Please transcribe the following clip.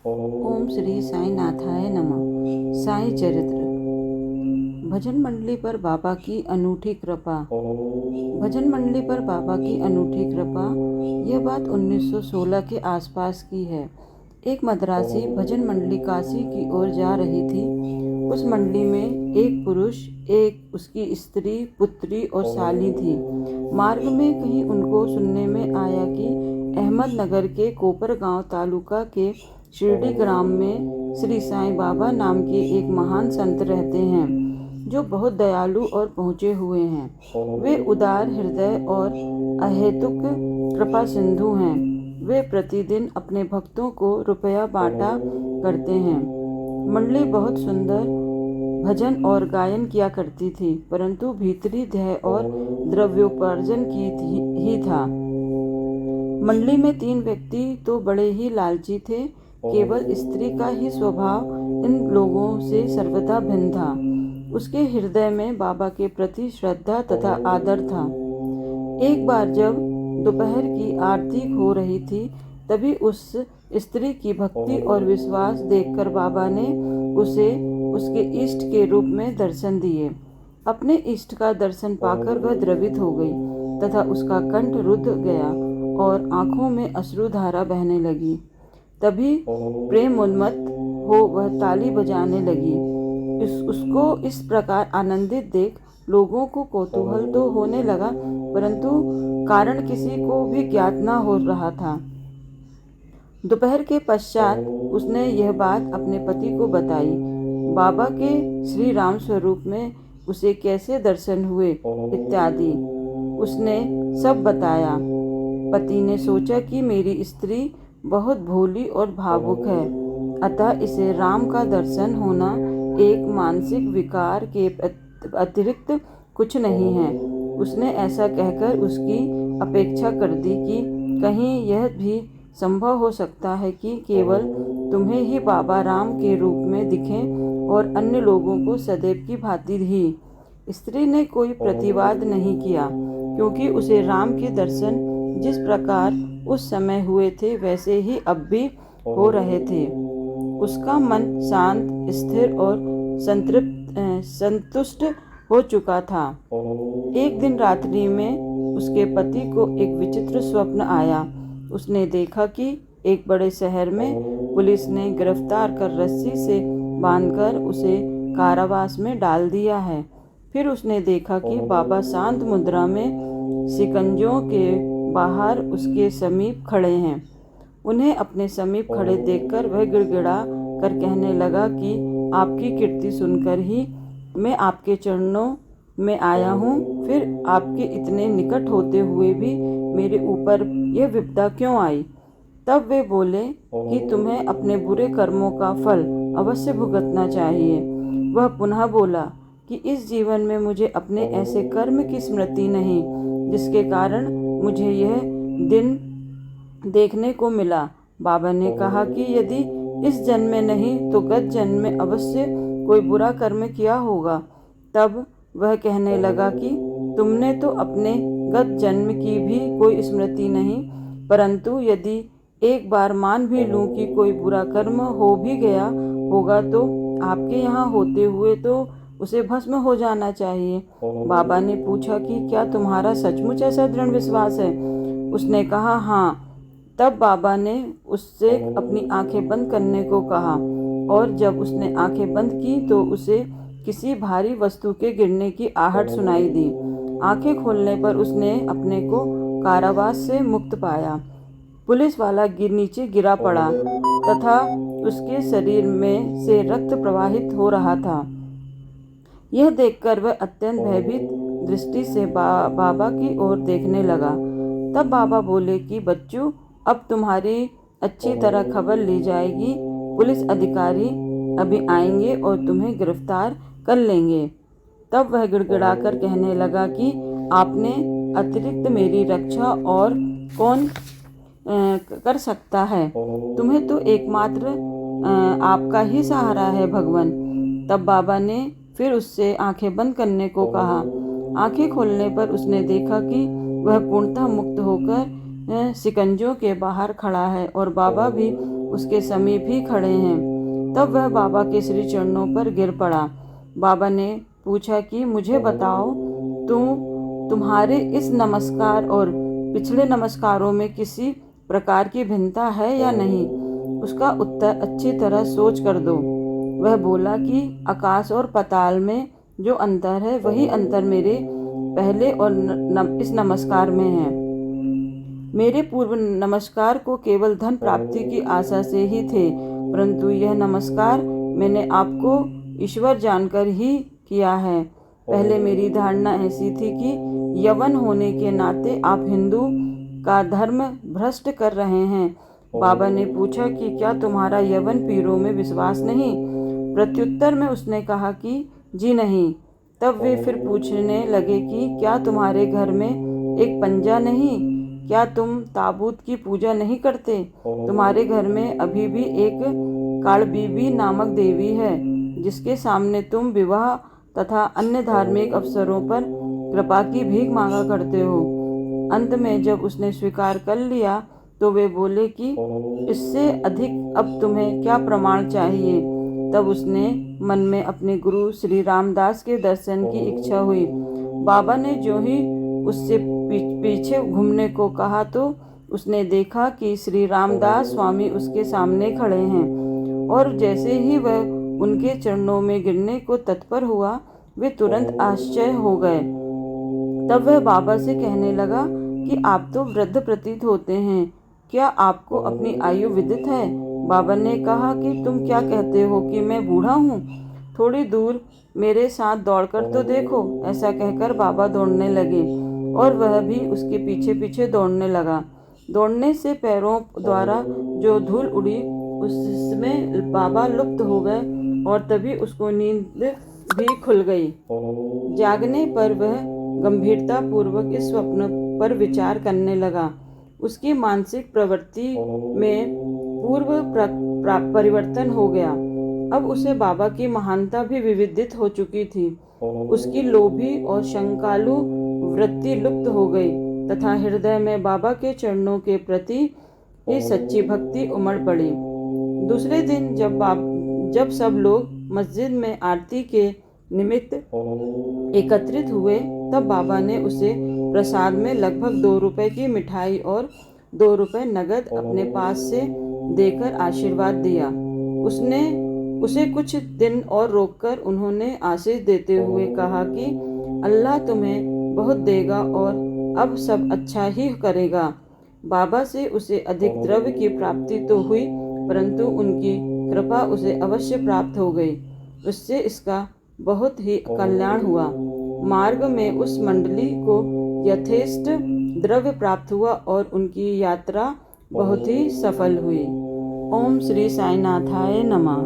ओम श्री साई नाथाय नमः। साई चरित्र। भजन मंडली पर बाबा की अनूठी कृपा। भजन मंडली पर बाबा की अनूठी कृपा। यह बात 1916 के आसपास की है। एक मद्रासी भजन मंडली काशी की ओर जा रही थी। उस मंडली में एक पुरुष, एक उसकी स्त्री, पुत्री और साली थी। मार्ग में कहीं उनको सुनने में आया कि अहमदनगर के कोपरगांव तालुका के शिरडी ग्राम में श्री साईं बाबा नाम के एक महान संत रहते हैं, जो बहुत दयालु और पहुँचे हुए हैं। वे उदार हृदय और अहेतुक कृपा सिंधु हैं। वे प्रतिदिन अपने भक्तों को रुपया बांटा करते हैं। मंडली बहुत सुंदर भजन और गायन किया करती थी, परंतु भीतरी ध्येय और द्रव्योपार्जन की ही था। मंडली में 3 व्यक्ति तो बड़े ही लालची थे। केवल स्त्री का ही स्वभाव इन लोगों से सर्वथा भिन्न था। उसके हृदय में बाबा के प्रति श्रद्धा तथा आदर था। एक बार जब दोपहर की आरती हो रही थी, तभी उस स्त्री की भक्ति और विश्वास देखकर बाबा ने उसे उसके इष्ट के रूप में दर्शन दिए। अपने इष्ट का दर्शन पाकर वह द्रवित हो गई तथा उसका कंठ रुद्ध गया और आंखों में अश्रुधारा बहने लगी। तभी प्रेम उन्मत्त हो वह ताली बजाने लगी। उसको इस प्रकार आनंदित देख लोगों को कौतूहल तो होने लगा, परंतु कारण किसी को भी ज्ञात न हो रहा था। दोपहर के पश्चात उसने यह बात अपने पति को बताई। बाबा के श्री राम स्वरूप में उसे कैसे दर्शन हुए इत्यादि उसने सब बताया। पति ने सोचा कि मेरी स्त्री बहुत भोली और भावुक है, अतः इसे राम का दर्शन होना एक मानसिक विकार के अतिरिक्त कुछ नहीं है। उसने ऐसा कहकर उसकी अपेक्षा कर दी कि कहीं यह भी संभव हो सकता है कि केवल तुम्हें ही बाबा राम के रूप में दिखें और अन्य लोगों को सदैव की भांति ही। स्त्री ने कोई प्रतिवाद नहीं किया, क्योंकि उसे राम के दर्शन जिस प्रकार उस समय हुए थे वैसे ही अब भी हो रहे थे। उसका मन शांत, स्थिर और संतुष्ट हो चुका था। एक दिन रात्रि में उसके पति को एक विचित्र स्वप्न आया। उसने देखा कि एक बड़े शहर में पुलिस ने गिरफ्तार कर रस्सी से बांधकर उसे कारावास में डाल दिया है। फिर उसने देखा कि बाबा शांत मुद्रा में शिकंजों के बाहर उसके समीप खड़े हैं। उन्हें अपने समीप खड़े देखकर वह गिड़गिड़ा कर कहने लगा कि आपकी कीर्ति सुनकर ही मैं आपके चरणों में आया हूँ, फिर आपके इतने निकट होते हुए भी मेरे ऊपर यह विपदा क्यों आई? तब वे बोले कि तुम्हें अपने बुरे कर्मों का फल अवश्य भुगतना चाहिए। वह पुनः बोला कि इस जीवन में मुझे अपने ऐसे कर्म की स्मृति नहीं जिसके कारण मुझे यह दिन देखने को मिला। बाबा ने कहा कि यदि इस जन्म में नहीं तो गत जन्म में अवश्य कोई बुरा कर्म किया होगा। तब वह कहने लगा कि तुमने तो अपने गत जन्म की भी कोई स्मृति नहीं, परंतु यदि एक बार मान भी लूं कि कोई बुरा कर्म हो भी गया होगा तो आपके यहाँ होते हुए तो उसे भस्म हो जाना चाहिए। बाबा ने पूछा कि क्या तुम्हारा सचमुच ऐसा दृढ़ विश्वास है? उसने कहा हाँ। तब बाबा ने उससे अपनी आंखें बंद करने को कहा और जब उसने आंखें बंद की तो उसे किसी भारी वस्तु के गिरने की आहट सुनाई दी। आंखें खोलने पर उसने अपने को कारावास से मुक्त पाया। पुलिस वाला नीचे गिरा पड़ा तथा उसके शरीर में से रक्त प्रवाहित हो रहा था। यह देखकर वह अत्यंत भयभीत दृष्टि से बाबा की ओर देखने लगा। तब बाबा बोले कि बच्चों, अब तुम्हारी अच्छी तरह खबर ली जाएगी। पुलिस अधिकारी अभी आएंगे और तुम्हें गिरफ्तार कर लेंगे। तब वह गिड़गिड़ाकर कहने लगा कि आपने अतिरिक्त मेरी रक्षा और कौन कर सकता है? तुम्हें तो एकमात्र आपका ही सहारा है भगवान। तब बाबा ने फिर उससे आंखें बंद करने को कहा। आंखें खोलने पर उसने देखा कि वह पूर्णतः मुक्त होकर शिकंजों के बाहर खड़ा है और बाबा भी उसके समीप ही खड़े हैं। तब वह बाबा के श्री चरणों पर गिर पड़ा। बाबा ने पूछा कि मुझे बताओ, तुम्हारे इस नमस्कार और पिछले नमस्कारों में किसी प्रकार की भिन्नता है या नहीं? उसका उत्तर अच्छी तरह सोच कर दो। वह बोला कि आकाश और पाताल में जो अंतर है वही अंतर मेरे पहले और इस नमस्कार में है। मेरे पूर्व नमस्कार को केवल धन प्राप्ति की आशा से ही थे, परंतु यह नमस्कार मैंने आपको ईश्वर जानकर ही किया है। पहले मेरी धारणा ऐसी थी कि यवन होने के नाते आप हिंदू का धर्म भ्रष्ट कर रहे हैं। बाबा ने पूछा कि क्या तुम्हारा यवन पीरों में विश्वास नहीं? प्रत्युत्तर में उसने कहा कि जी नहीं। तब वे फिर पूछने लगे कि क्या तुम्हारे घर में एक पंजा नहीं? क्या तुम ताबूत की पूजा नहीं करते? तुम्हारे घर में अभी भी एक कालबीबी नामक देवी है, जिसके सामने तुम विवाह तथा अन्य धार्मिक अवसरों पर कृपा की भीख मांगा करते हो। अंत में जब उसने स्वीकार कर लिया तो वे बोले कि इससे अधिक अब तुम्हें क्या प्रमाण चाहिए? तब उसने मन में अपने गुरु श्री रामदास के दर्शन की इच्छा हुई। बाबा ने जो ही उससे पीछे घूमने को कहा तो उसने देखा कि श्री रामदास स्वामी उसके सामने खड़े हैं, और जैसे ही वह उनके चरणों में गिरने को तत्पर हुआ, वे तुरंत आश्चर्य हो गए। तब वह बाबा से कहने लगा कि आप तो वृद्ध प्रतीत होते हैं, क्या आपको अपनी आयु विदित है? बाबा ने कहा कि तुम क्या कहते हो कि मैं बूढ़ा हूँ? थोड़ी दूर मेरे साथ दौड़कर तो देखो। ऐसा कहकर बाबा दौड़ने लगे और वह भी उसके पीछे पीछे दौड़ने लगा। दौड़ने से पैरों द्वारा जो धूल उड़ी उसमें बाबा लुप्त हो गए, और तभी उसको नींद भी खुल गई। जागने पर वह गंभीरता पूर्वक इस स्वप्न पर विचार करने लगा। उसकी मानसिक प्रवृत्ति में पूर्व परिवर्तन हो गया। अब उसे बाबा की महानता भी विविदित हो चुकी थी। उसकी लोभी और शंकालु वृत्ति लुप्त हो गई तथा हृदय में बाबा के चरणों के प्रति ही सच्ची भक्ति उमड़ पड़ी। दूसरे दिन जब सब लोग मस्जिद में आरती के निमित्त एकत्रित हुए, तब बाबा ने उसे प्रसाद में लगभग 2 रुपए की मिठाई और 2 रुपए नगद अपने पास से देकर आशीर्वाद दिया। उसे कुछ दिन और रोककर उन्होंने आशीष देते हुए कहा कि अल्लाह तुम्हें बहुत देगा और अब सब अच्छा ही करेगा। बाबा से उसे अधिक द्रव्य की प्राप्ति तो हुई, परंतु उनकी कृपा उसे अवश्य प्राप्त हो गई। उससे इसका बहुत ही कल्याण हुआ। मार्ग में उस मंडली को यथेष्ट द्रव्य प्राप्त हुआ और उनकी यात्रा बहुत ही सफल हुई। ओम श्री साईनाथाय नमः।